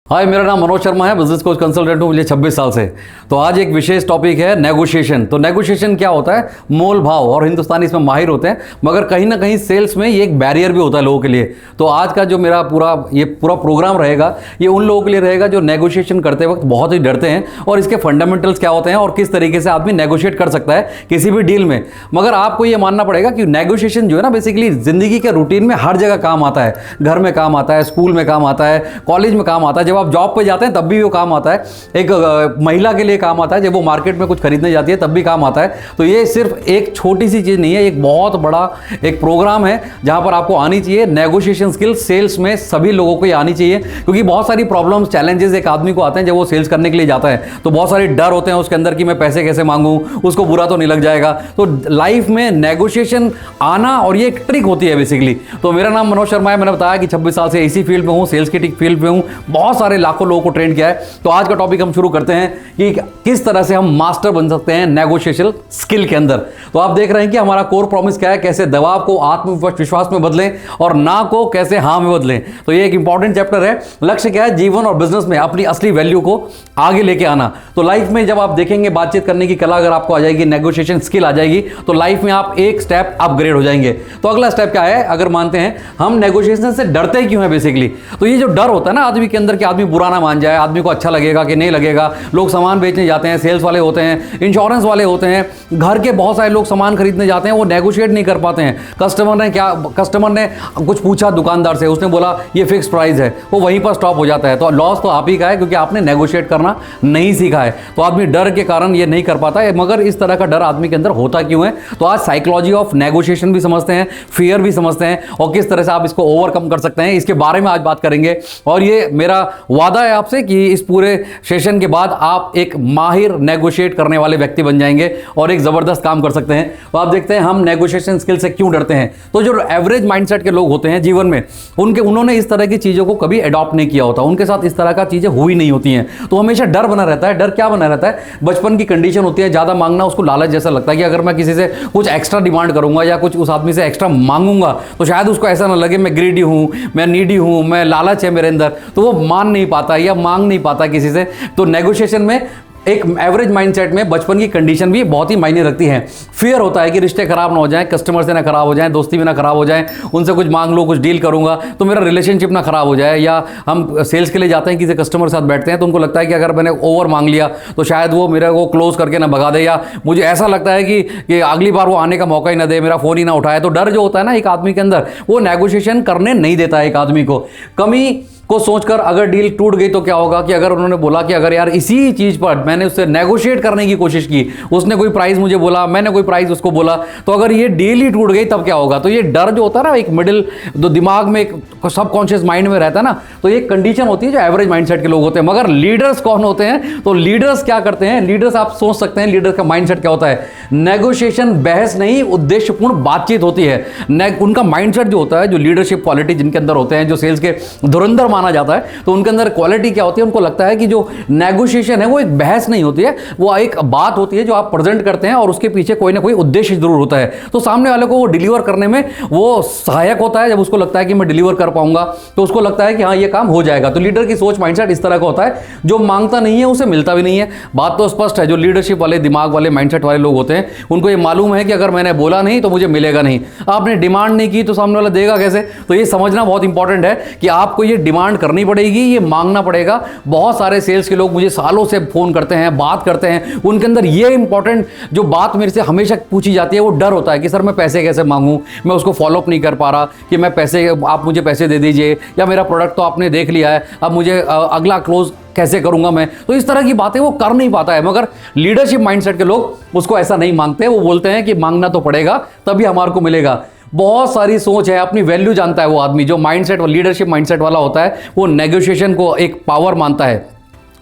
हाय, मेरा नाम मनोज शर्मा है, बिजनेस कोच कंसल्टेंट हूँ पिछले 26 साल से। तो आज एक विशेष टॉपिक है नेगोशिएशन। तो नेगोशिएशन क्या होता है? मोल भाव, और हिंदुस्तानी इसमें माहिर होते हैं, मगर कहीं ना कहीं सेल्स में ये एक बैरियर भी होता है लोगों के लिए। तो आज का जो मेरा पूरा प्रोग्राम रहेगा, ये उन लोगों के लिए रहेगा जो नेगोशिएशन करते वक्त बहुत ही डरते हैं, और इसके फंडामेंटल्स क्या होते हैं और किस तरीके से आदमी नेगोशिएट कर सकता है किसी भी डील में। मगर आपको ये मानना पड़ेगा कि नेगोशिएशन जो है ना, बेसिकली जिंदगी के रूटीन में हर जगह काम आता है। घर में काम आता है, स्कूल में काम आता है, कॉलेज में काम आता है, जब आप जॉब पे जाते हैं तब भी वो काम आता है, एक महिला के लिए काम आता है, जब वो मार्केट में कुछ खरीदने जाती है तब भी काम आता है। तो ये सिर्फ एक छोटी सी चीज़ नहीं है, एक बहुत बड़ा एक प्रोग्राम है जहां पर आपको आनी चाहिए नेगोशिएशन स्किल। सेल्स में सभी लोगों को ये आनी चाहिए, क्योंकि बहुत सारी प्रॉब्लम्स, चैलेंजेस एक आदमी को आते हैं जब वो सेल्स करने के लिए जाता है। तो बहुत सारे डर होते हैं उसके अंदर कि मैं पैसे कैसे मांगूं, उसको बुरा तो नहीं लग जाएगा। तो लाइफ में नेगोशिएशन आना, और ये एक ट्रिक होती है बेसिकली। तो मेरा नाम मनोज शर्मा है, मैंने बताया कि 26 साल से इसी फील्ड में हूँ, सेल्स की फील्ड में हूँ, बहुत सारे लाखों लोगों को ट्रेन किया है। तो आज का टॉपिक हम शुरू करते हैं कि किस तरह से हम मास्टर बन सकते हैं नेगोशिएशन स्किल के अंदर। तो आप देख रहे हैं कि हमारा कोर प्रॉमिस क्या है, कैसे दबाव को आत्मविश्वास में बदलें और ना को कैसे हाँ में बदलें। तो ये एक इंपॉर्टेंट चैप्टर है। लक्ष्य क्या है? जीवन और बिजनेस में अपनी असली वैल्यू को आगे लेके आना। तो लाइफ में जब आप देखेंगे, बातचीत करने की कला अगर आपको आ जाएगी, नेगोशिएशन स्किल आ जाएगी, तो लाइफ में आप एक स्टेप अपग्रेड हो जाएंगे। तो अगला स्टेप क्या है? अगर मानते हैं हम नेगोशिएशन से डरते क्यों हैं बेसिकली, तो ये जो डर होता है ना आदमी के अंदर कि आदमी बुरा ना मान जाए, आदमी को अच्छा लगेगा कि नहीं लगेगा। लोग सामान बेचने जाते हैं, सेल्स वाले होते हैं, इंश्योरेंस वाले होते हैं, घर के बहुत सारे लोग सामान खरीदने जाते हैं, वो नेगोशिएट नहीं कर पाते हैं। कस्टमर ने कुछ पूछा दुकानदार से, उसने बोला ये फिक्स प्राइस है, वो वहीं पर स्टॉप हो जाता है। तो लॉस तो आप ही का है, क्योंकि आपने नेगोशिएट करना नहीं सीखा है। तो आदमी डर के कारण ये नहीं कर पाता है। मगर इस तरह का डर आदमी के अंदर होता क्यों है? तो आज साइकोलॉजी ऑफ नेगोशिएशन भी समझते हैं, फियर भी समझते हैं, और किस तरह से आप इसको ओवरकम कर सकते हैं, इसके बारे में आज बात करेंगे। और ये मेरा वादा है आपसे कि इस पूरे सेशन के बाद आप एक माहिर नेगोशिएट करने वाले व्यक्ति बन जाएंगे और एक जबरदस्त काम कर सकते हैं। तो आप देखते हैं हम नेगोशिएशन स्किल से क्यों डरते हैं। तो जो एवरेज माइंडसेट के लोग होते हैं जीवन में, उन्होंने इस तरह की चीजों को कभी अडॉप्ट नहीं किया होता, उनके साथ इस तरह का चीजें हुई नहीं होती हैं। तो हमेशा डर बना रहता है। डर क्या बना रहता है? बचपन की कंडीशन होती है, ज्यादा मांगना उसको लालच जैसा लगता है कि अगर मैं किसी से कुछ एक्स्ट्रा डिमांड करूंगा या कुछ उस आदमी से एक्स्ट्रा मांगूंगा तो शायद उसको ऐसा ना लगे मैं ग्रीडी हूं, मैं नीडी हूं, मैं लालच है मेरे अंदर, तो वो मान नहीं पाता या मांग नहीं पाता किसी से। तो नेगोशिएशन में एक एवरेज माइंडसेट में बचपन की कंडीशन भी बहुत ही मायने रखती है। फियर होता है कि रिश्ते खराब ना हो जाएं, कस्टमर से ना खराब हो जाएं, दोस्ती भी ना खराब हो जाएं, उनसे कुछ मांग लो, कुछ डील करूंगा तो मेरा रिलेशनशिप ना खराब हो जाए। या हम सेल्स के लिए जाते हैं, किसी कस्टमर के साथ बैठते हैं तो उनको लगता है कि अगर मैंने ओवर मांग लिया तो शायद वो मेरे को क्लोज करके ना भगा दे, या मुझे ऐसा लगता है कि अगली बार वो आने का मौका ही ना दे, मेरा फोन ही ना उठाए। तो डर जो होता है ना एक आदमी के अंदर, वो नेगोशिएशन करने नहीं देता है एक आदमी को। कमी को सोचकर अगर डील टूट गई तो क्या होगा कि अगर उन्होंने बोला कि अगर यार इसी चीज पर मैंने उससे नेगोशिएट करने की कोशिश की, उसने कोई प्राइस मुझे बोला, मैंने कोई प्राइस उसको बोला, तो अगर ये डील ही टूट गई तब क्या होगा। तो ये डर जो होता है ना एक मिडिल जो दिमाग में, एक सबकॉन्शियस माइंड में रहता है ना, तो ये कंडीशन होती है जो एवरेज माइंडसेट के लोग होते हैं। मगर लीडर्स कौन होते हैं? तो लीडर्स क्या करते हैं? लीडर्स आप सोच सकते हैं लीडर का माइंडसेट क्या होता है। नेगोशिएशन बहस नहीं, उद्देश्यपूर्ण बातचीत होती है। उनका माइंडसेट जो होता है, जो लीडरशिप क्वालिटी जिनके अंदर होते हैं, जो सेल्स के धुरंधर माना जाता है, तो उनके अंदर क्वालिटी क्या होती है? उनको लगता है कि जो नेगोशिएशन है वो एक बहस नहीं होती है, वो एक बात होती है जो आप प्रेजेंट करते हैं और उसके पीछे कोई ना कोई उद्देश्य जरूर होता है। तो सामने वाले को वो डिलीवर करने में वो सहायक होता है। जब उसको लगता है कि मैं डिलीवर कर पाऊंगा तो उसको लगता है कि हाँ ये काम हो जाएगा। तो लीडर की सोच माइंडसेट इस तरह का होता है, जो मांगता नहीं है उसे मिलता भी नहीं है। बात तो स्पष्ट है। जो लीडरशिप वाले दिमाग वाले माइंडसेट वाले लोग होते हैं, उनको ये मालूम है कि अगर मैंने बोला नहीं तो मुझे मिलेगा नहीं। आपने डिमांड नहीं की तो सामने वाला देगा कैसे? तो ये समझना बहुत इंपॉर्टेंट है कि आपको ये डिमांड करनी पड़ेगी, ये मांगना पड़ेगा। बहुत सारे सेल्स के लोग मुझे सालों से फोन करते हैं, बात करते हैं, उनके अंदर ये इंपॉर्टेंट जो बात मेरे से हमेशा पूछी जाती है, वो डर होता है कि सर मैं पैसे कैसे मांगूं, मैं उसको फॉलोअप नहीं कर पा रहा कि मैं पैसे, आप मुझे पैसे दे दीजिए, या मेरा प्रोडक्ट तो आपने देख लिया है, अब मुझे अगला क्लोज कैसे करूंगा मैं। तो इस तरह की बातें वो कर नहीं पाता है। मगर लीडरशिप माइंडसेट के लोग उसको ऐसा नहीं मांगते। वो बोलते हैं कि मांगना तो पड़ेगा तभी हमारे को मिलेगा। बहुत सारी सोच है, अपनी वैल्यू जानता है वो आदमी। जो माइंडसेट लीडरशिप माइंडसेट वाला होता है वो नेगोशिएशन को एक पावर मानता है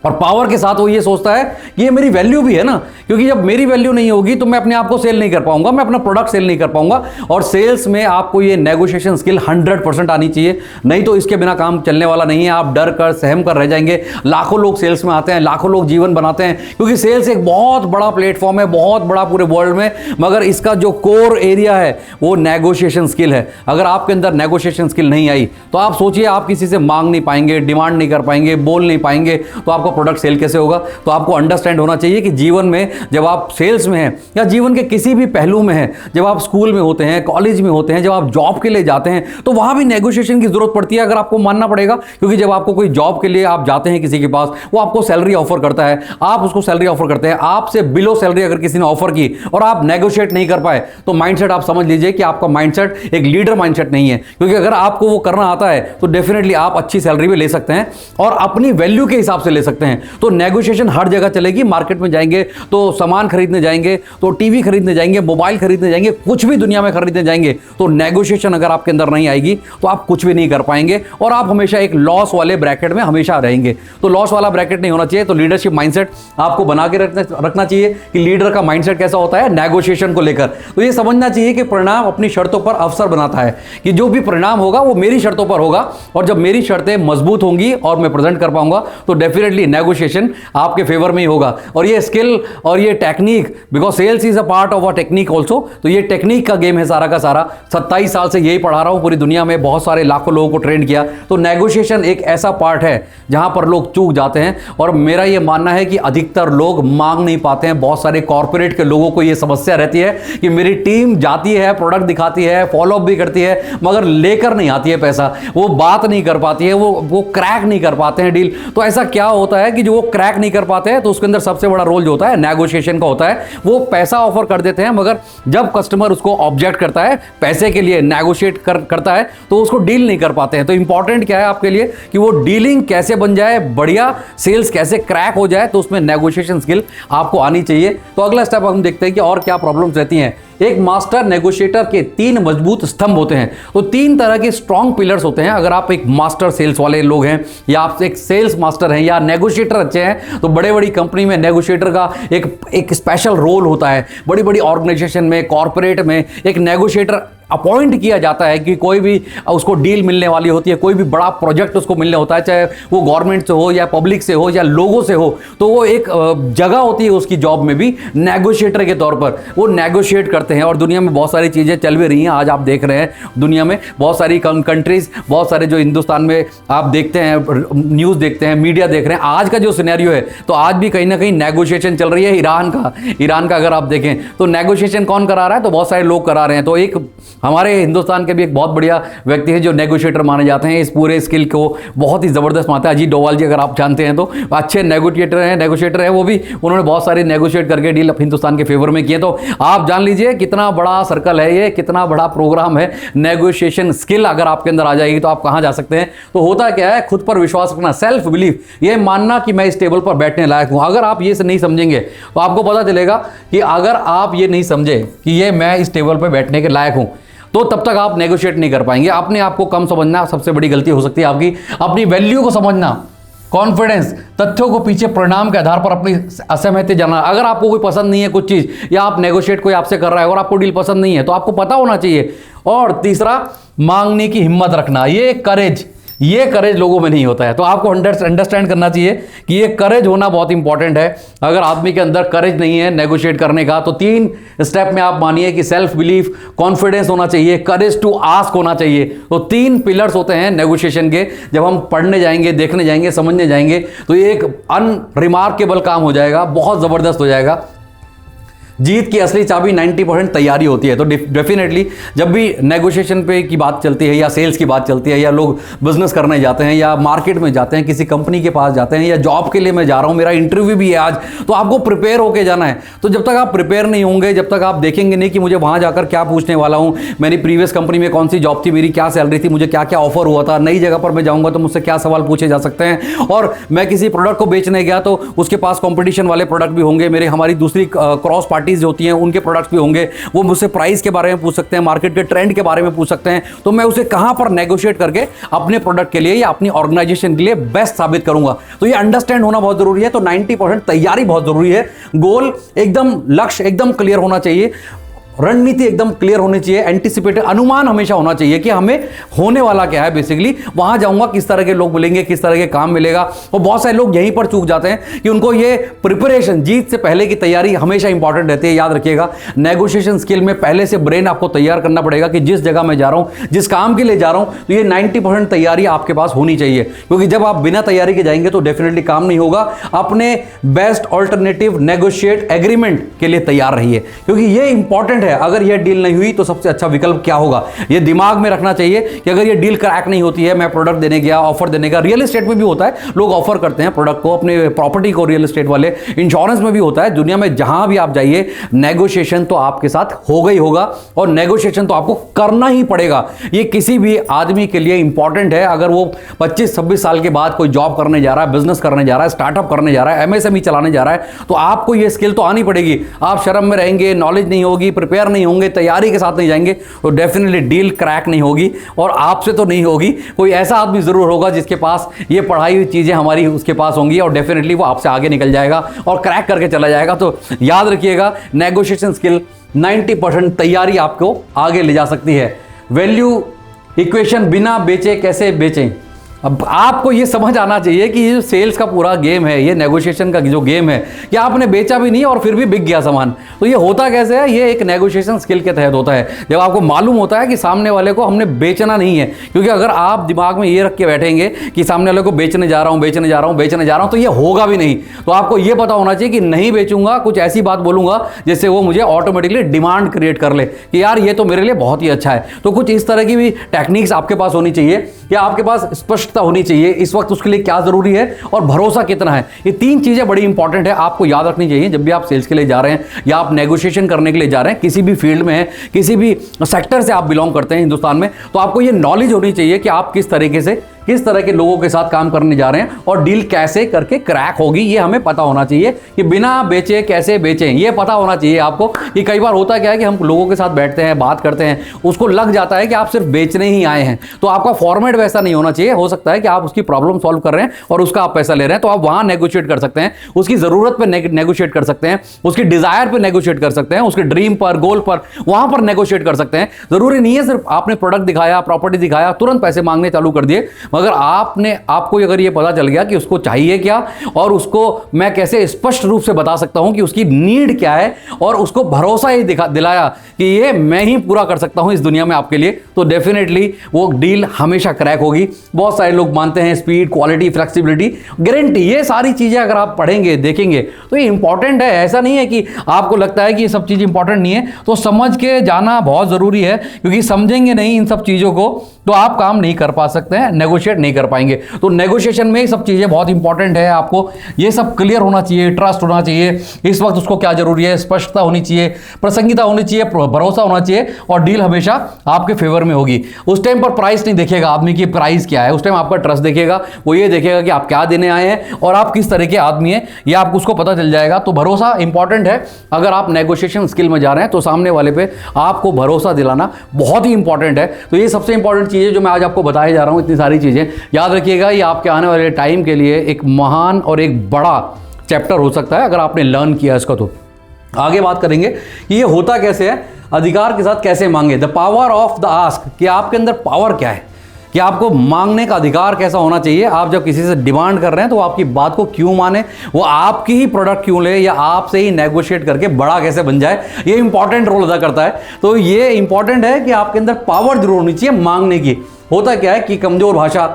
और पावर के साथ वो ये सोचता है कि ये मेरी वैल्यू भी है ना, क्योंकि जब मेरी वैल्यू नहीं होगी तो मैं अपने आप को सेल नहीं कर पाऊंगा, मैं अपना प्रोडक्ट सेल नहीं कर पाऊंगा। और सेल्स में आपको ये नेगोशिएशन स्किल 100% आनी चाहिए, नहीं तो इसके बिना काम चलने वाला नहीं है। आप डर कर सहम कर रह जाएंगे। लाखों लोग सेल्स में आते हैं, लाखों लोग जीवन बनाते हैं, क्योंकि सेल्स एक बहुत बड़ा प्लेटफॉर्म है, बहुत बड़ा पूरे वर्ल्ड में, मगर इसका जो कोर एरिया है वो नेगोशिएशन स्किल है। अगर आपके अंदर नेगोशिएशन स्किल नहीं आई तो आप सोचिए आप किसी से मांग नहीं पाएंगे, डिमांड नहीं कर पाएंगे, बोल नहीं पाएंगे, तो आपका प्रोडक्ट सेल कैसे होगा। तो आपको अंडरस्टैंड होना चाहिए कि जीवन में जब आप सेल्स में हैं या जीवन के किसी भी पहलू में हैं, जब आप स्कूल में होते हैं, कॉलेज में होते हैं, जब आप जॉब के लिए जाते हैं, तो वहां भी नेगोशिएशन की जरूरत पड़ती है। अगर आपको मानना पड़ेगा, क्योंकि जब आपको कोई जॉब के लिए आप जाते हैं किसी के पास, वो आपको सैलरी ऑफर करता है, आप उसको सैलरी ऑफर करते हैं, आपसे बिलो सैलरी अगर किसी ने ऑफर की और आप नेगोशिएट नहीं कर पाए, तो माइंडसेट आप समझ लीजिए कि आपका माइंडसेट एक लीडर माइंडसेट नहीं है। क्योंकि अगर आपको वो करना आता है तो डेफिनेटली आप अच्छी सैलरी भी ले सकते हैं और अपनी वैल्यू के हिसाब से ले सकते हैं। तो नेगोशिएशन हर जगह चलेगी। मार्केट में जाएंगे तो सामान खरीदने जाएंगे, तो टीवी खरीदने जाएंगे, मोबाइल खरीदने जाएंगे, कुछ भी दुनिया में खरीदने जाएंगे, तो नेगोशिएशन अगर आपके अंदर नहीं आएगी तो आप कुछ भी नहीं कर पाएंगे और आप हमेशा एक लॉस वाले ब्रैकेट में हमेशा रहेंगे। तो लॉस वाला ब्रैकेट नहीं होना चाहिए। तो लीडरशिप माइंडसेट आपको बना के रखना चाहिए कि लीडर का माइंडसेट कैसा होता है नेगोशिएशन को लेकर। तो ये समझना चाहिए कि परिणाम अपनी शर्तों पर अवसर बनाता है, कि जो भी परिणाम होगा वो मेरी शर्तों पर होगा, और जब मेरी शर्तें मजबूत होंगी और मैं प्रेजेंट कर पाऊंगा तो डेफिनेटली नेगोशिएशन आपके फेवर में ही होगा। और ये स्किल और ये technique, because sales is a part of a technique also, तो ये टेक्निक का गेम है सारा का सारा। 27 साल से यही पढ़ा रहा हूं, पूरी दुनिया में बहुत सारे लाखों लोगों को ट्रेन किया। तो नेगोशिएशन एक ऐसा पार्ट है जहां पर लोग चूक जाते हैं, और मेरा ये मानना है कि अधिकतर लोग मांग नहीं पाते हैं। बहुत सारे कॉर्पोरेट के लोगों को ये समस्या रहती है कि मेरी टीम जाती है, प्रोडक्ट दिखाती है, फॉलोअप भी करती है, मगर लेकर नहीं आती है पैसा, वो बात नहीं कर पाती है, वो क्रैक नहीं कर पाते हैं डील। तो ऐसा क्या होता है कि जो वो क्रैक नहीं कर पाते हैं, तो उसके अंदर सबसे बड़ा रोल जो होता है नेगोशिएशन का होता है। वो पैसा ऑफर कर देते हैं, मगर जब कस्टमर उसको ऑब्जेक्ट करता है, पैसे के लिए नेगोशिएट करता है, तो उसको डील नहीं कर पाते हैं। तो इंपॉर्टेंट क्या है आपके लिए कि वो डीलिंग कैसे बन जाए, बढ़िया सेल्स कैसे क्रैक हो जाए, तो उसमें नेगोशिएशन स्किल आपको आनी चाहिए। तो अगला स्टेप हम देखते हैं कि और क्या प्रॉब्लम्स रहती हैं। एक मास्टर नेगोशिएटर के 3 मजबूत स्तंभ होते हैं। तो 3 तरह के स्ट्रॉन्ग पिलर्स होते हैं। अगर आप एक मास्टर सेल्स वाले लोग हैं, या आप एक सेल्स मास्टर हैं, या नेगोशिएटर अच्छे हैं, तो बड़े बड़ी कंपनी में नेगोशिएटर का एक स्पेशल रोल होता है। बड़ी बड़ी ऑर्गेनाइजेशन में, कॉर्पोरेट में एक नेगोशिएटर अपॉइंट किया जाता है कि कोई भी उसको डील मिलने वाली होती है, कोई भी बड़ा प्रोजेक्ट उसको मिलने होता है, चाहे वो गवर्नमेंट से हो या पब्लिक से हो या लोगों से हो, तो वो एक जगह होती है उसकी जॉब में भी नेगोशिएटर के तौर पर वो नेगोशिएट करते हैं। और दुनिया में बहुत सारी चीज़ें चल भी रही हैं। आज आप देख रहे हैं दुनिया में बहुत सारी कंट्रीज, बहुत सारे जो हिंदुस्तान में आप देखते हैं, न्यूज़ देखते हैं, मीडिया देख रहे हैं, आज का जो सिनेरियो है, तो आज भी कहीं ना कहीं नेगोशिएशन चल रही है। ईरान का अगर आप देखें तो नेगोशिएशन कौन करा रहा है, तो बहुत सारे लोग करा रहे हैं। तो एक हमारे हिंदुस्तान के भी एक बहुत बढ़िया व्यक्ति हैं जो नेगोशिएटर माने जाते हैं, इस पूरे स्किल को बहुत ही ज़बरदस्त मानते हैं। अजीत डोभाल जी अगर आप जानते हैं तो अच्छे नेगोशिएटर हैं वो भी, उन्होंने बहुत सारे नेगोशिएट करके डील हिंदुस्तान के फेवर में किए। तो आप जान लीजिए कितना बड़ा सर्कल है ये, कितना बड़ा प्रोग्राम है। नेगोशिएशन स्किल अगर आपके अंदर आ जाएगी तो आप कहाँ जा सकते हैं। तो होता क्या है, खुद पर विश्वास रखना, सेल्फ बिलीफ, ये मानना कि मैं इस टेबल पर बैठने लायक हूँ। अगर आप ये से नहीं समझेंगे तो आपको पता चलेगा कि अगर आप ये नहीं समझे कि ये मैं इस टेबल पर बैठने के लायक हूँ, तो तब तक आप नेगोशिएट नहीं कर पाएंगे। अपने आप को कम समझना सबसे बड़ी गलती हो सकती है आपकी। अपनी वैल्यू को समझना, कॉन्फिडेंस, तथ्यों को पीछे परिणाम के आधार पर अपनी असहमति जानना। अगर आपको कोई पसंद नहीं है कुछ चीज़, या आप नेगोशिएट कोई आपसे कर रहा है और आपको डील पसंद नहीं है, तो आपको पता होना चाहिए। और तीसरा, मांगने की हिम्मत रखना, ये करेज लोगों में नहीं होता है। तो आपको अंडरस्टैंड करना चाहिए कि ये करेज होना बहुत इंपॉर्टेंट है। अगर आदमी के अंदर करेज नहीं है नेगोशिएट करने का, तो 3 स्टेप में आप मानिए कि सेल्फ बिलीफ, कॉन्फिडेंस होना चाहिए, करेज टू आस्क होना चाहिए। तो 3 पिलर्स होते हैं नेगोशिएशन के। जब हम पढ़ने जाएंगे, देखने जाएंगे, समझने जाएंगे, तो ये एक अनरिमार्केबल काम हो जाएगा, बहुत ज़बरदस्त हो जाएगा। जीत की असली चाबी 90% तैयारी होती है। तो डेफिनेटली जब भी नेगोशिएशन पे की बात चलती है, या सेल्स की बात चलती है, या लोग बिजनेस करने जाते हैं, या मार्केट में जाते हैं, किसी कंपनी के पास जाते हैं, या जॉब के लिए मैं जा रहा हूं, मेरा इंटरव्यू भी है आज, तो आपको प्रिपेयर होकर जाना है। तो जब तक आप प्रिपेयर नहीं होंगे, जब तक आप देखेंगे नहीं कि मुझे वहां जाकर क्या पूछने वाला हूं, मेरी प्रीवियस कंपनी में कौन सी जॉब थी, मेरी क्या सैलरी थी, मुझे क्या क्या ऑफर हुआ था, नई जगह पर मैं जाऊंगा तो मुझसे क्या सवाल पूछे जा सकते हैं, और मैं किसी प्रोडक्ट को बेचने गया तो उसके पास कॉम्पिटिशन वाले प्रोडक्ट भी होंगे, हमारी दूसरी क्रॉस पार्टी पार्टीज होती हैं उनके प्रोडक्ट्स भी होंगे, वो मुझसे प्राइस के बारे में पूछ सकते हैं, मार्केट के ट्रेंड के बारे में पूछ सकते हैं, तो मैं उसे कहां पर नेगोशिएट करके अपने प्रोडक्ट के लिए या अपनी ऑर्गेनाइजेशन के लिए बेस्ट साबित करूंगा। तो ये अंडरस्टैंड होना बहुत जरूरी है। तो 90% तैयारी बहुत जरूरी है। गोल एकदम, लक्ष्य एकदम क्लियर होना चाहिए, रणनीति एकदम क्लियर होनी चाहिए, एंटिसिपेटेड अनुमान हमेशा होना चाहिए कि हमें होने वाला क्या है। बेसिकली वहां जाऊंगा, किस तरह के लोग मिलेंगे, किस तरह के काम मिलेगा। और बहुत सारे लोग यहीं पर चूक जाते हैं कि उनको ये प्रिपरेशन, जीत से पहले की तैयारी हमेशा इंपॉर्टेंट रहती है। याद रखिएगा, नेगोशिएशन स्किल में पहले से ब्रेन आपको तैयार करना पड़ेगा कि जिस जगह मैं जा रहा हूं, जिस काम के लिए जा रहा हूं, तो ये 90% तैयारी आपके पास होनी चाहिए। क्योंकि जब आप बिना तैयारी के जाएंगे तो डेफिनेटली काम नहीं होगा। अपने बेस्ट ऑल्टरनेटिव नेगोशिएट एग्रीमेंट के लिए तैयार रहिए, क्योंकि ये इंपॉर्टेंट है। अगर ये डील नहीं हुई तो सबसे अच्छा विकल्प क्या होगा, ये दिमाग में रखना चाहिए कि अगर ये डील क्रैक नहीं होती है, मैं प्रोडक्ट देने गया, ऑफर देने का, रियल एस्टेट में भी होता है, लोग ऑफर करते हैं प्रोडक्ट को, अपने प्रॉपर्टी को, रियल एस्टेट वाले, इंश्योरेंस में भी होता है। दुनिया में जहां भी आप जाइए, नेगोशिएशन तो आपके साथ होगा ही होगा, और नेगोशिएशन तो आपको करना ही पड़ेगा। ये किसी भी आदमी के लिए इंपॉर्टेंट है। अगर वो 25-26 साल के बाद कोई जॉब करने जा रहा है, बिजनेस करने जा रहा है, स्टार्टअप करने जा रहा है, एमएसएमई चलाने जा रहा है, तो आपको ये स्किल तो आनी पड़ेगी। आप शर्म में रहेंगे, नॉलेज नहीं होगी, प्रिपेयर नहीं होंगे, तैयारी के साथ नहीं जाएंगे, तो डेफिनेटली डील क्रैक नहीं होगी। और आपसे तो नहीं होगी, कोई ऐसा आदमी जरूर होगा जिसके पास ये पढ़ाई हुई चीजें हमारी उसके पास होंगी, और डेफिनेटली वो आपसे आगे निकल जाएगा और क्रैक करके चला जाएगा। तो याद रखिएगा, नेगोशिएशन स्किल 90% तैयारी आपको आगे ले जा सकती है। वैल्यू इक्वेशन, बिना बेचे कैसे बेचें। अब आपको ये समझ आना चाहिए कि ये जो सेल्स का पूरा गेम है, ये नेगोशिएशन का जो गेम है, कि आपने बेचा भी नहीं और फिर भी बिक गया सामान, तो ये होता कैसे है। ये एक नेगोशिएशन स्किल के तहत होता है, जब आपको मालूम होता है कि सामने वाले को हमने बेचना नहीं है। क्योंकि अगर आप दिमाग में ये रख के बैठेंगे कि सामने वाले को बेचने जा रहा हूं, बेचने जा रहा हूं, बेचने जा रहा हूं, तो ये होगा भी नहीं। तो आपको ये पता होना चाहिए कि नहीं बेचूंगा, कुछ ऐसी बात बोलूंगा जिससे वो मुझे ऑटोमेटिकली डिमांड क्रिएट कर ले कि यार ये तो मेरे लिए बहुत ही अच्छा है। तो कुछ इस तरह की भी टेक्निक्स आपके पास होनी चाहिए, कि आपके पास स्पष्टता होनी चाहिए इस वक्त उसके लिए क्या जरूरी है और भरोसा कितना है। ये 3 चीजें बड़ी इंपॉर्टेंट है, आपको याद रखनी चाहिए जब भी आप सेल्स के लिए जा रहे हैं या आप नेगोशिएशन करने के लिए जा रहे हैं, किसी भी फील्ड में है, किसी भी सेक्टर से आप बिलोंग करते हैं हिंदुस्तान में, तो आपको ये नॉलेज होनी चाहिए कि आप किस तरीके से, किस तरह के लोगों के साथ काम करने जा रहे हैं और डील कैसे करके क्रैक होगी, ये हमें पता होना चाहिए। कि बिना बेचे कैसे बेचें, ये पता होना चाहिए आपको। कि कई बार होता क्या है कि हम लोगों के साथ बैठते हैं, बात करते हैं, उसको लग जाता है कि आप सिर्फ बेचने ही आए हैं, तो आपका फॉर्मेट वैसा नहीं होना चाहिए। हो सकता है कि आप उसकी प्रॉब्लम सॉल्व कर रहे हैं और उसका आप पैसा ले रहे हैं, तो आप वहां नेगोशिएट कर सकते हैं, उसकी जरूरत पर नेगोशिएट कर सकते हैं, उसकी डिजायर पर नेगोशिएट कर सकते हैं, उसके ड्रीम पर, गोल पर, वहां पर नेगोशिएट कर सकते हैं। जरूरी नहीं है सिर्फ आपने प्रोडक्ट दिखाया, प्रॉपर्टी दिखाया, तुरंत पैसे मांगने चालू कर दिए। मगर आपको अगर ये पता चल गया कि उसको चाहिए क्या और उसको मैं कैसे स्पष्ट रूप से बता सकता हूं कि उसकी नीड क्या है, और उसको भरोसा ही दिलाया कि ये मैं ही पूरा कर सकता हूं इस दुनिया में आपके लिए, तो डेफिनेटली वो डील हमेशा क्रैक होगी। बहुत सारे लोग मानते हैं स्पीड, क्वालिटी, फ्लेक्सिबिलिटी, गारंटी, ये सारी चीजें अगर आप पढ़ेंगे, देखेंगे, तो ये इंपॉर्टेंट है। ऐसा नहीं है कि आपको लगता है कि ये सब चीज इंपॉर्टेंट नहीं है, तो समझ के जाना बहुत जरूरी है। क्योंकि समझेंगे नहीं इन सब चीजों को तो आप काम नहीं कर पा सकते हैं, नेगोशिएट नहीं कर पाएंगे। तो नेगोशिएशन में ये सब चीजें बहुत इंपॉर्टेंट है। आपको ये सब क्लियर होना चाहिए, ट्रस्ट होना चाहिए, इस वक्त उसको क्या जरूरी है, स्पष्टता होनी चाहिए, प्रसंगिता होनी चाहिए, भरोसा होना चाहिए, और डील हमेशा आपके फेवर में होगी। उस टाइम पर प्राइस नहीं देखेगा आदमी की प्राइस क्या है, उस टाइम आपका ट्रस्ट देखेगा। वो ये देखेगा कि आप क्या देने आए हैं और आप किस तरह के आदमी हैं, ये आपको उसको पता चल जाएगा। तो भरोसा इंपॉर्टेंट है। अगर आप नेगोशिएशन स्किल में जा रहे हैं तो सामने वाले पे आपको भरोसा दिलाना बहुत ही इंपॉर्टेंट है। तो ये सबसे इंपॉर्टेंट चीजें जो मैं आज आपको बताए जा रहा हूं, इतनी सारी चीजें याद रखिएगा, ये आपके आने वाले टाइम के लिए एक महान और एक बड़ा चैप्टर हो सकता है अगर आपने लर्न किया इसका। तो आगे बात करेंगे कि ये होता कैसे है, अधिकार के साथ कैसे मांगे, the power of the ask, कि आपके अंदर पावर क्या है, कि आपको मांगने का अधिकार कैसा होना चाहिए। आप जब किसी से डिमांड कर रहे हैं तो आपकी बात को क्यों माने, वो आपकी ही प्रोडक्ट क्यों ले, या आपसे ही नेगोशिएट करके बड़ा कैसे बन जाए, ये इंपॉर्टेंट रोल अदा करता है। तो ये इंपॉर्टेंट है कि आपके अंदर पावर जरूर होनी चाहिए मांगने की। होता क्या है कि कमजोर भाषा,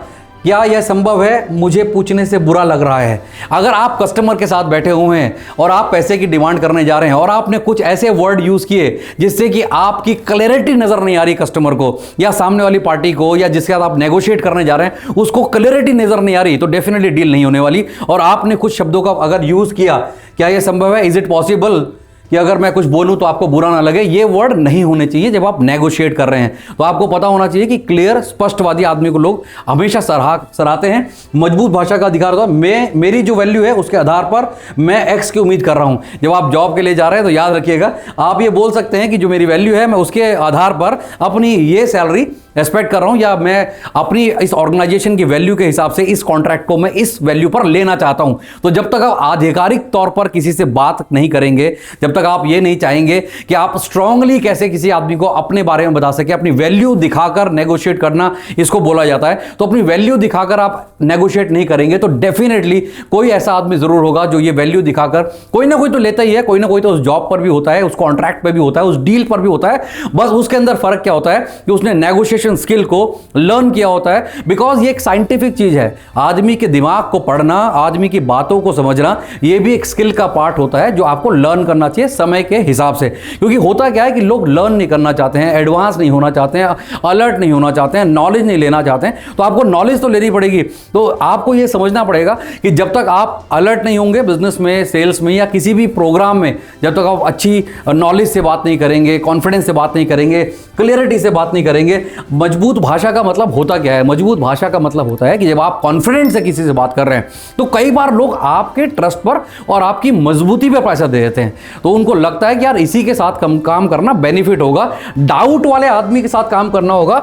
क्या यह संभव है, मुझे पूछने से बुरा लग रहा है। अगर आप कस्टमर के साथ बैठे हुए हैं और आप पैसे की डिमांड करने जा रहे हैं और आपने कुछ ऐसे वर्ड यूज किए जिससे कि आपकी क्लैरिटी नजर नहीं आ रही कस्टमर को या सामने वाली पार्टी को, या जिसके साथ आप नेगोशिएट करने जा रहे हैं उसको क्लैरिटी नजर नहीं आ रही, तो डेफिनेटली डील नहीं होने वाली। और आपने कुछ शब्दों का अगर यूज किया, क्या यह संभव है, इज इट पॉसिबल, कि अगर मैं कुछ बोलूं तो आपको बुरा ना लगे, ये वर्ड नहीं होने चाहिए जब आप नेगोशिएट कर रहे हैं। तो आपको पता होना चाहिए कि क्लियर, स्पष्टवादी आदमी को लोग हमेशा सराहते हैं। मजबूत भाषा का अधिकार होता है, मेरी जो वैल्यू है उसके आधार पर मैं एक्स की उम्मीद कर रहा हूं। जब आप जॉब के लिए जा रहे हैं तो याद रखिएगा, आप ये बोल सकते हैं कि जो मेरी वैल्यू है मैं उसके आधार पर अपनी ये सैलरी एक्सपेक्ट कर रहा हूं, या मैं अपनी इस ऑर्गेनाइजेशन की वैल्यू के हिसाब से इस कॉन्ट्रैक्ट को मैं इस वैल्यू पर लेना चाहता हूं। तो जब तक आप आधिकारिक तौर पर किसी से बात नहीं करेंगे, जब तक आप ये नहीं चाहेंगे कि आप स्ट्रांगली कैसे किसी आदमी को अपने बारे में बता सके, अपनी वैल्यू दिखाकर नेगोशिएट करना इसको बोला जाता है, तो अपनी वैल्यू दिखाकर आप नेगोशिएट नहीं करेंगे तो डेफिनेटली कोई ऐसा आदमी जरूर होगा जो ये वैल्यू दिखाकर, कोई ना कोई तो लेता ही है, कोई ना कोई तो उस जॉब पर भी होता है, उस कॉन्ट्रैक्ट पर भी होता है, उस डील पर भी होता है। बस उसके अंदर फर्क क्या होता है कि उसने नेगोशिएशन स्किल को लर्न किया होता है, बिकॉज ये एक साइंटिफिक चीज है। आदमी के दिमाग को पढ़ना, आदमी की बातों को समझना, ये भी एक स्किल का पार्ट होता है जो आपको लर्न करना चाहिए समय के हिसाब से। क्योंकि होता क्या है कि लोग लर्न नहीं करना चाहते हैं, एडवांस नहीं होना चाहते हैं, अलर्ट नहीं होना चाहते हैं, नॉलेज नहीं लेना चाहते हैं। तो आपको नॉलेज तो लेनी पड़ेगी। तो आपको यह समझना पड़ेगा कि जब तक आप अलर्ट नहीं होंगे बिजनेस में, सेल्स में या किसी भी प्रोग्राम में, जब तक आप अच्छी नॉलेज से बात नहीं करेंगे, कॉन्फिडेंस से बात नहीं करेंगे, क्लियरिटी से बात नहीं करेंगे। मजबूत भाषा का मतलब होता क्या है? मजबूत भाषा का मतलब होता है कि जब आप कॉन्फिडेंस से किसी से बात कर रहे हैं तो कई बार लोग आपके ट्रस्ट पर और आपकी मजबूती पर पैसा दे देते हैं। तो उनको लगता है कि यार इसी के साथ काम करना बेनिफिट होगा, डाउट वाले आदमी के साथ काम करना होगा।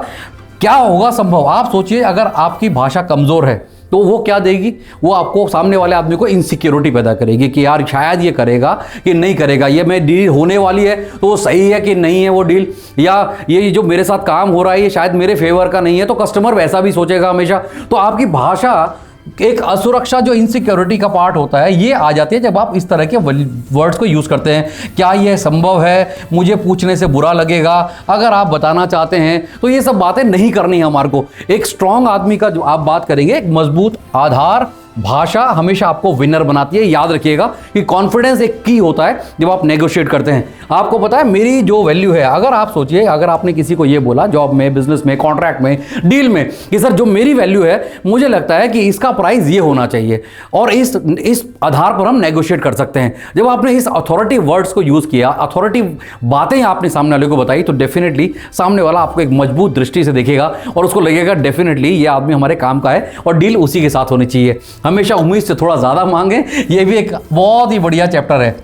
क्या होगा संभव? आप सोचिए, अगर आपकी भाषा कमजोर है तो वो क्या देगी? वो आपको, सामने वाले आदमी को इनसिक्योरिटी पैदा करेगी कि यार शायद ये करेगा कि नहीं करेगा, ये मैं डील होने वाली है तो वो सही है कि नहीं है वो डील, या ये जो मेरे साथ काम हो रहा है ये शायद मेरे फेवर का नहीं है। तो कस्टमर वैसा भी सोचेगा हमेशा। तो आपकी भाषा एक असुरक्षा, जो इनसिक्योरिटी का पार्ट होता है, ये आ जाती है जब आप इस तरह के वर्ड्स को यूज करते हैं। क्या यह संभव है? मुझे पूछने से बुरा लगेगा? अगर आप बताना चाहते हैं तो ये सब बातें नहीं करनी है हमारे को। एक स्ट्रांग आदमी का जो आप बात करेंगे, एक मजबूत आधार, भाषा हमेशा आपको विनर बनाती है। याद रखिएगा कि कॉन्फिडेंस एक की होता है जब आप नेगोशिएट करते हैं। आपको पता है मेरी जो वैल्यू है, अगर आप सोचिए, अगर आपने किसी को ये बोला जॉब में, बिजनेस में, कॉन्ट्रैक्ट में, डील में कि सर जो मेरी वैल्यू है, मुझे लगता है कि इसका प्राइस ये होना चाहिए और इस आधार पर हम नेगोशिएट कर सकते हैं। जब आपने इस अथॉरिटी वर्ड्स को यूज किया, अथॉरिटी बातें आपने सामने वाले को बताई, तो डेफिनेटली सामने वाला आपको एक मजबूत दृष्टि से देखेगा और उसको लगेगा डेफिनेटली ये आदमी हमारे काम का है और डील उसी के साथ होनी चाहिए। हमेशा उम्मीद से थोड़ा ज्यादा मांगे, ये भी एक बहुत ही बढ़िया चैप्टर है।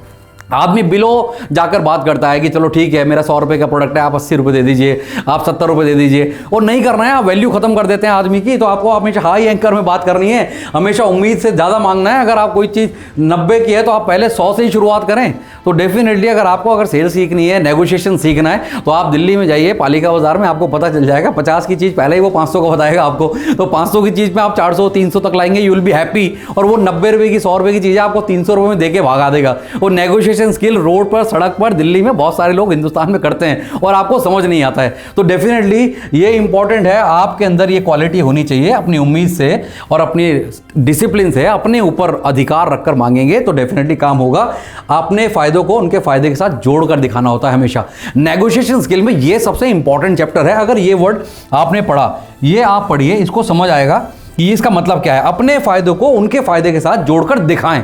आदमी बिलो जाकर बात करता है कि चलो ठीक है, मेरा 100 रुपये का प्रोडक्ट है, आप 80 रुपये दे दीजिए, आप 70 रुपये दे दीजिए, और नहीं करना है, आप वैल्यू खत्म कर देते हैं आदमी की। तो आपको हमेशा हाई एंकर में बात करनी है, हमेशा उम्मीद से ज़्यादा मांगना है। अगर आप कोई चीज़ 90 की है तो आप पहले 100 से ही शुरुआत करें। तो डेफिनेटली अगर सेल सीखनी है, नेगोशिएशन सीखना है, तो आप दिल्ली में जाइए, पालिका बाजार में, आपको पता चल जाएगा। 50 की चीज़ पहले ही वो 500 का बताएगा आपको। तो 500 की चीज़ में आप 400 300 तक लाएंगे, यू विल बी हैप्पी। और वो 90 रुपये की, 100 रुपये की चीज़ आपको 300 रुपये में देके भगा देगा। वो नेगोशिएशन स्किल रोड पर, सड़क पर, दिल्ली में बहुत सारे लोग हिंदुस्तान में करते हैं और आपको समझ नहीं आता है। तो डेफिनेटली ये इंपॉर्टेंट है, आपके अंदर ये क्वालिटी होनी चाहिए। अपनी उम्मीद से और अपनी डिसिप्लिन से अपने ऊपर अधिकार रखकर मांगेंगे तो डेफिनेटली काम होगा। अपने फायदों को उनके फायदे के साथ जोड़कर दिखाना होता है हमेशा। नेगोशिएशन स्किल में ये सबसे इंपॉर्टेंट चैप्टर है। अगर ये वर्ड आपने पढ़ा, ये आप पढ़िए, इसको समझ आएगा कि इसका मतलब क्या है। अपने फायदों को उनके फायदे के साथ जोड़कर दिखाएं।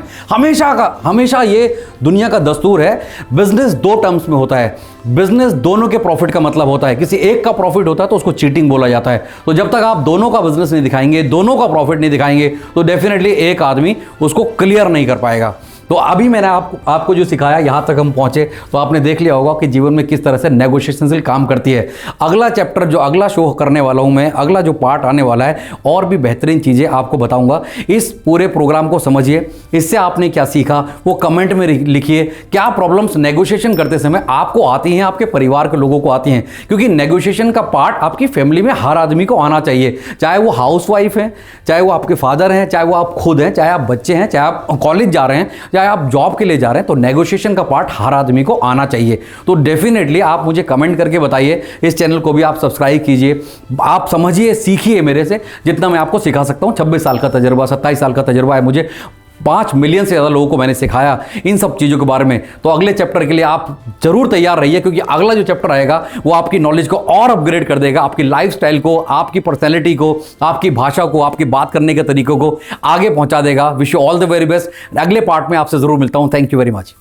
हमेशा ये दुनिया का दस्तूर है। बिजनेस 2 टर्म्स में होता है। बिजनेस दोनों के प्रॉफिट का मतलब होता है। किसी एक का प्रॉफिट होता है तो उसको चीटिंग बोला जाता है। तो जब तक आप दोनों का बिजनेस नहीं दिखाएंगे, दोनों का प्रॉफिट नहीं दिखाएंगे, तो डेफिनेटली एक आदमी उसको क्लियर नहीं कर पाएगा। तो अभी मैंने आपको जो सिखाया, यहाँ तक हम पहुंचे तो आपने देख लिया होगा कि जीवन में किस तरह से नेगोशिएशन स्किल काम करती है। अगला चैप्टर, जो अगला शो करने वाला हूं मैं, अगला जो पार्ट आने वाला है, और भी बेहतरीन चीज़ें आपको बताऊंगा। इस पूरे प्रोग्राम को समझिए, इससे आपने क्या सीखा वो कमेंट में लिखिए। क्या प्रॉब्लम्स नेगोशिएशन करते समय आपको आती हैं, आपके परिवार के लोगों को आती हैं? क्योंकि नेगोशिएशन का पार्ट आपकी फैमिली में हर आदमी को आना चाहिए, चाहे वो हाउसवाइफ है, चाहे वो आपके फादर हैं, चाहे वो आप खुद हैं, चाहे आप बच्चे हैं, चाहे आप कॉलेज जा रहे हैं, चाहे आप जॉब के लिए जा रहे हैं। तो नेगोशिएशन का पार्ट हर आदमी को आना चाहिए। तो डेफिनेटली आप मुझे कमेंट करके बताइए। इस चैनल को भी आप सब्सक्राइब कीजिए। आप समझिए, सीखिए मेरे से जितना मैं आपको सिखा सकता हूं। 26 साल का तजुर्बा, 27 साल का तजुर्बा है मुझे। 5 मिलियन से ज़्यादा लोगों को मैंने सिखाया इन सब चीज़ों के बारे में। तो अगले चैप्टर के लिए आप जरूर तैयार रहिए, क्योंकि अगला जो चैप्टर आएगा वो आपकी नॉलेज को और अपग्रेड कर देगा, आपकी लाइफस्टाइल को, आपकी पर्सनैलिटी को, आपकी भाषा को, आपकी बात करने के तरीकों को आगे पहुंचा देगा। Wish you all the very best. अगले पार्ट में आपसे जरूर मिलता हूं। Thank you very much.